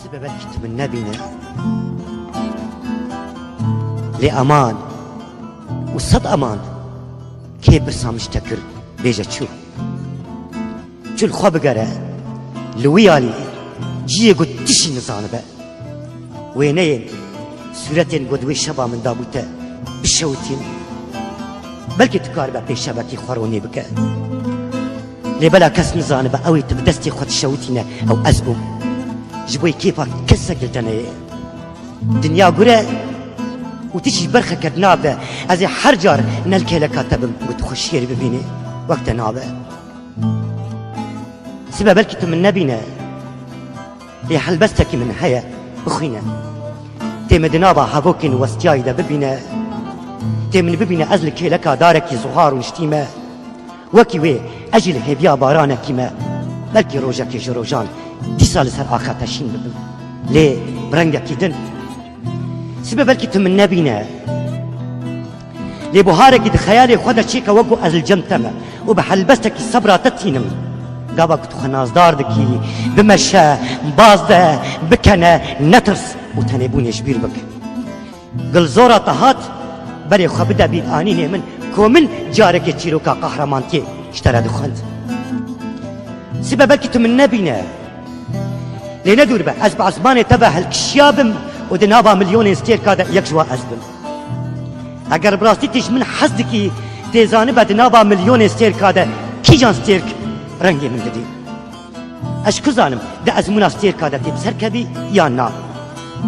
سبب الكتب النبينا لأمان وصد أمان كي برسامش تكر بيجا شو الخواب قرأ لويالي جيه قد تشي نزانه بقى وينين سورتين قدوي شبا من دابوتا بشوتين بلكي تكار بقى بي شبكي خوروني بك لبلا كس نزانه بقى اوي تبدستي خود شوتينا او ازبو جبوي كيفا كسا قلتنا دنيا قرأ وتجي برخة كدنابة ازي حرجار نلكي لكاتب قد خشيري ببيني وقت نابة سبب الكتب من نبينا لي حلبستك من هيا بخينا تيم دنابا هابوكين وستياي دا ببينا تيم ببينا ازل كيلكا داركي زهار ونشتيمة وكي وي اجل هبيا بارانا كيما بلكي روجاكي جروجان دي سال سر آخر تشين ببن لي برنگكي دن سبب الكتب من نبينا لي بوهاركي دي خيالي خدا شيكا وقو ازل جمتما وبحلبستك الصبرة تتينم قابا كنت خنازدار دكي بمشا مبازده بكنا نترس وتنبوني شبير بك قل زورا طهات بري خبدا بيد آنيني من كومن جارك تيروكا قهرمانتي اشترى دخلت سبب الكتب من نبينا لندور با أزبع زماني تبع هالكشيابم ودنابا مليون استير كادا يكجوا أزبم اگر براستي تيج من حزدكي تيزاني با دنابا مليون استير كادا كي جان ستيرك رنگي من ددي اش كزانم ده از مناستير كادا تيب سركبي يا نا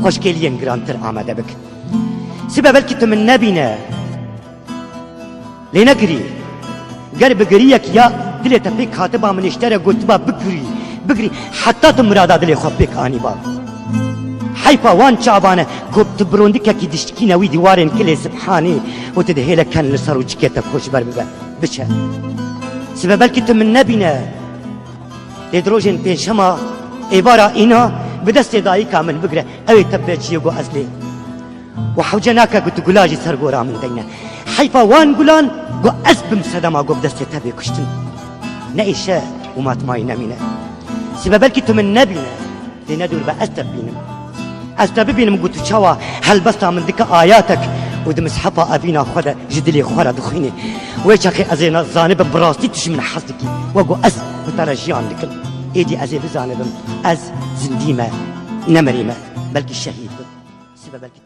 خوش كيلين گرانتر آمده بك سبب الكتب من نبينا لنقري قرب قريك يا دلي تبيك خاطبا من اشترى قلتبا بقري حتى تمرادا دلي خبك آني با حيفا وان شعبانه كوب تبروندك كي دشتكي نوي ديوارين كلي سبحاني وتدهيلا كان لسارو جكيتا خوش برببا بچه سبب الكتب من نبينا لدروجين بين شما عبارة إنا بدست دايكا من بقرة أوي تبت يوغو أزلي وحوجناكا قلت قلاجي سرقورا من دينا حيفا وان قلان قو أزبم صدما قو بدست تبي كشتن نعيشا ومات ماي نمينا سبب الكتب من نبينا لندور أستبينم قلت شوا هل بستا من ذكا آياتك ودمس حفا أبينا خدا جدلي خورا دخيني ويش أخي أزينا زانب براستي تش من حصدكي وقو أز وترجيان لكل إيدي أزي بزانبم أز زنديمة نمريمة بلكي الشهيد سبب الكتب